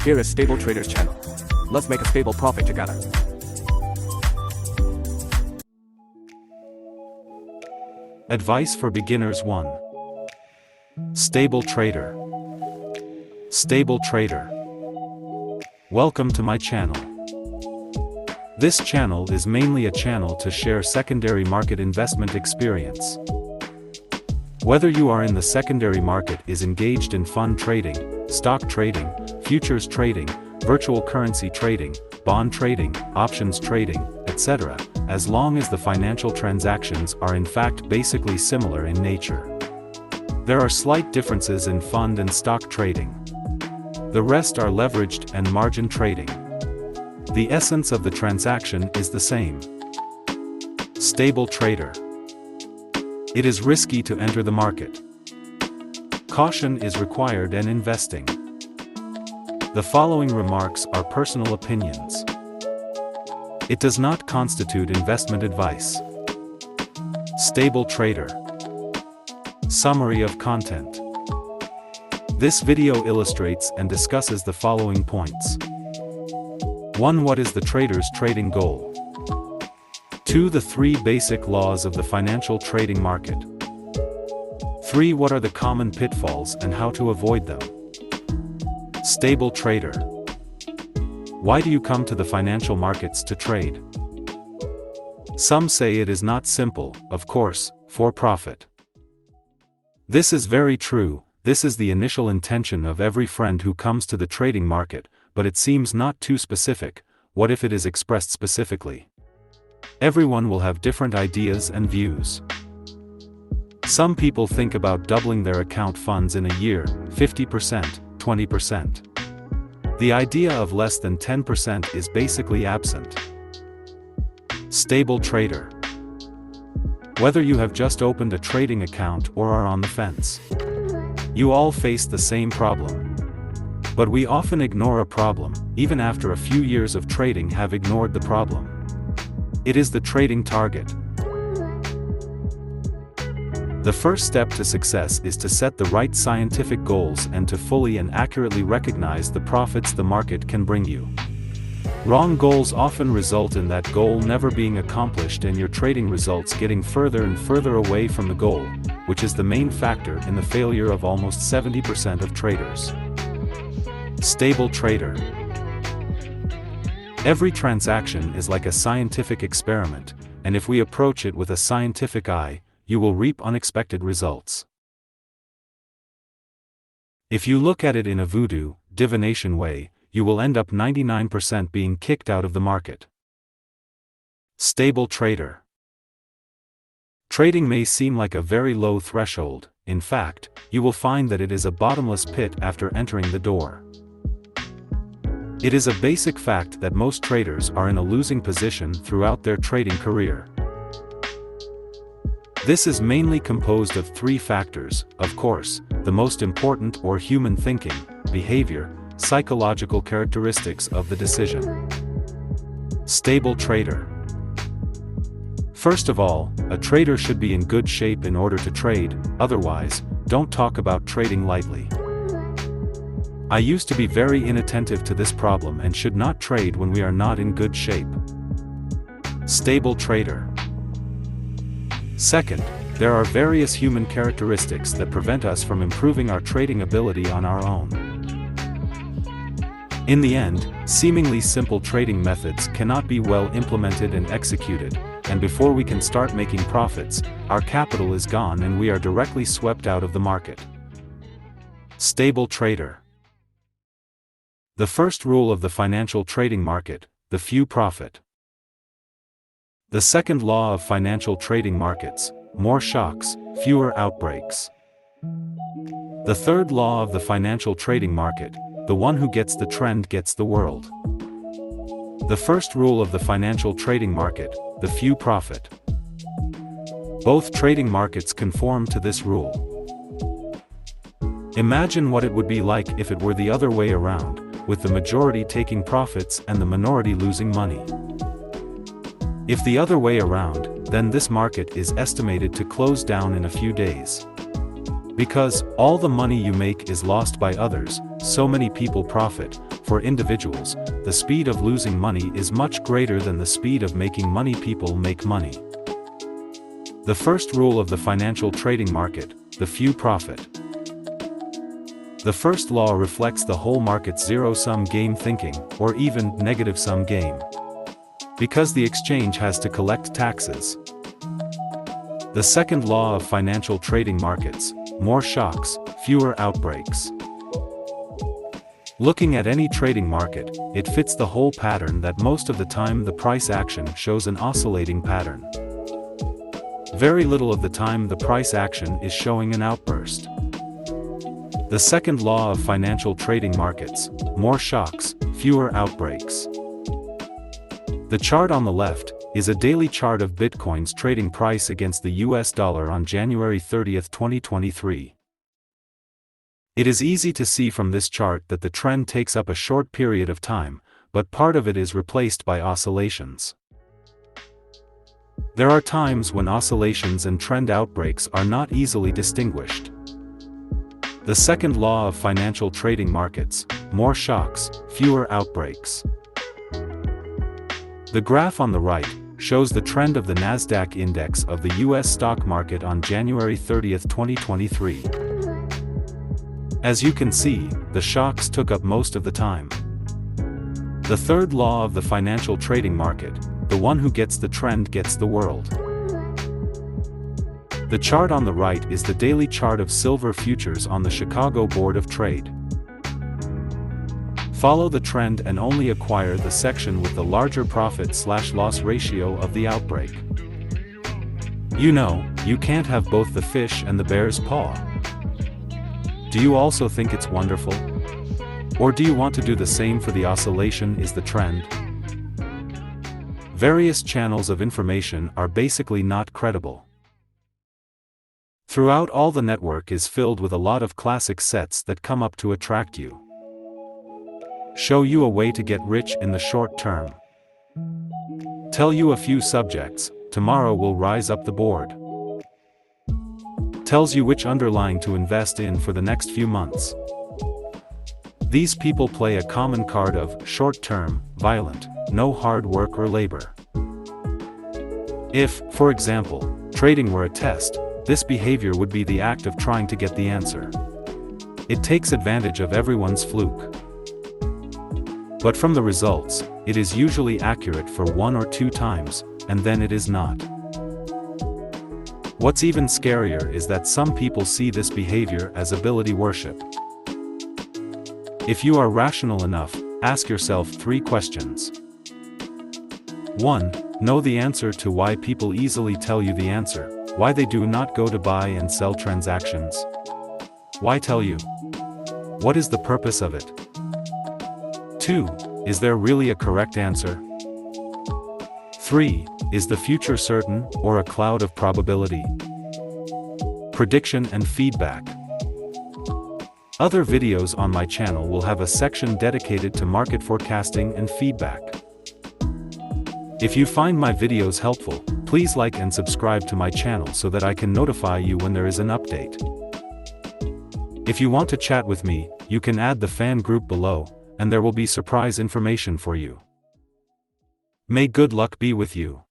Here is StableTrader's channel. Let's make a stable profit together. Advice for Beginners 1. StableTrader. StableTrader. Welcome to my channel. This channel is mainly a channel to share secondary market investment experience. Whether you are in the secondary market is engaged in fund trading, stock trading, futures trading, virtual currency trading, bond trading, options trading, etc., as long as the financial transactions are in fact basically similar in nature. There are slight differences in fund and stock trading. The rest are leveraged and margin trading. The essence of the transaction is the same. StableTrader. It is risky to enter the market. Caution is required in investing. The following remarks are personal opinions. It does not constitute investment advice. StableTrader. Summary of content. This video illustrates and discusses the following points. 1. What is the trader's trading goal? 2. The 3 basic laws of the financial trading market. 3. What are the common pitfalls and how to avoid them? StableTrader. Why do you come to the financial markets to trade? Some say it is not simple, of course, for profit. This is very true. This is the initial intention of every friend who comes to the trading market, but it seems not too specific. What if it is expressed specifically? Everyone will have different ideas and views. Some people think about doubling their account funds in a year, 50%, 20%. The idea of less than 10% is basically absent. StableTrader. Whether you have just opened a trading account or are on the fence, you all face the same problem. But we often ignore a problem, even after a few years of trading have ignored the problem. It is the trading target. The first step to success is to set the right scientific goals and to fully and accurately recognize the profits the market can bring you. Wrong goals often result in that goal never being accomplished and your trading results getting further and further away from the goal, which is the main factor in the failure of almost 70% of traders. StableTrader. Every transaction is like a scientific experiment, and if we approach it with a scientific eye, you will reap unexpected results. If you look at it in a voodoo, divination way, you will end up 99% being kicked out of the market. StableTrader. Trading may seem like a very low threshold. In fact, you will find that it is a bottomless pit after entering the door. It is a basic fact that most traders are in a losing position throughout their trading career. This is mainly composed of 3 factors, of course, the most important are human thinking, behavior, psychological characteristics of the decision. StableTrader. First of all, a trader should be in good shape in order to trade, otherwise, don't talk about trading lightly. I used to be very inattentive to this problem and should not trade when we are not in good shape. StableTrader. Second, there are various human characteristics that prevent us from improving our trading ability on our own. In the end, seemingly simple trading methods cannot be well implemented and executed, and before we can start making profits, our capital is gone and we are directly swept out of the market. StableTrader. The first rule of the financial trading market, the few profit. The second law of financial trading markets, more shocks, fewer outbreaks. The third law of the financial trading market, the one who gets the trend gets the world. The first rule of the financial trading market, the few profit. Both trading markets conform to this rule. Imagine what it would be like if it were the other way around, with the majority taking profits and the minority losing money. If the other way around, then this market is estimated to close down in a few days. Because all the money you make is lost by others, so many people profit, for individuals, the speed of losing money is much greater than the speed of making money. People make money. The first rule of the financial trading market: the few profit. The first law reflects the whole market's zero-sum game thinking, or even negative-sum game. Because the exchange has to collect taxes. The second law of financial trading markets: more shocks, fewer outbreaks. Looking at any trading market, it fits the whole pattern that most of the time the price action shows an oscillating pattern. Very little of the time the price action is showing an outburst. The second law of financial trading markets: more shocks, fewer outbreaks. The chart on the left is a daily chart of Bitcoin's trading price against the US dollar on January 30, 2023. It is easy to see from this chart that the trend takes up a short period of time, but part of it is replaced by oscillations. There are times when oscillations and trend outbreaks are not easily distinguished. The second law of financial trading markets: more shocks, fewer outbreaks. The graph on the right shows the trend of the Nasdaq index of the US stock market on January 30, 2023. As you can see, the shocks took up most of the time. The third law of the financial trading market: the one who gets the trend gets the world. The chart on the right is the daily chart of silver futures on the Chicago Board of Trade. Follow the trend and only acquire the section with the larger profit/loss ratio of the outbreak. You know, you can't have both the fish and the bear's paw. Do you also think it's wonderful? Or do you want to do the same for the oscillation is the trend? Various channels of information are basically not credible. Throughout all the network is filled with a lot of classic sets that come up to attract you. Show you a way to get rich in the short term. Tell you a few subjects, tomorrow will rise up the board. Tells you which underlying to invest in for the next few months. These people play a common card of short-term, violent, no hard work or labor. If, for example, trading were a test, this behavior would be the act of trying to get the answer. It takes advantage of everyone's fluke. But from the results, it is usually accurate for 1 or 2 times, and then it is not. What's even scarier is that some people see this behavior as ability worship. If you are rational enough, ask yourself 3 questions. 1. Know the answer to why people easily tell you the answer, why they do not go to buy and sell transactions. Why tell you? What is the purpose of it? 2. Is there really a correct answer? 3. Is the future certain, or a cloud of probability? Prediction and feedback. Other videos on my channel will have a section dedicated to market forecasting and feedback. If you find my videos helpful, please like and subscribe to my channel so that I can notify you when there is an update. If you want to chat with me, you can add the fan group below, and there will be surprise information for you. May good luck be with you.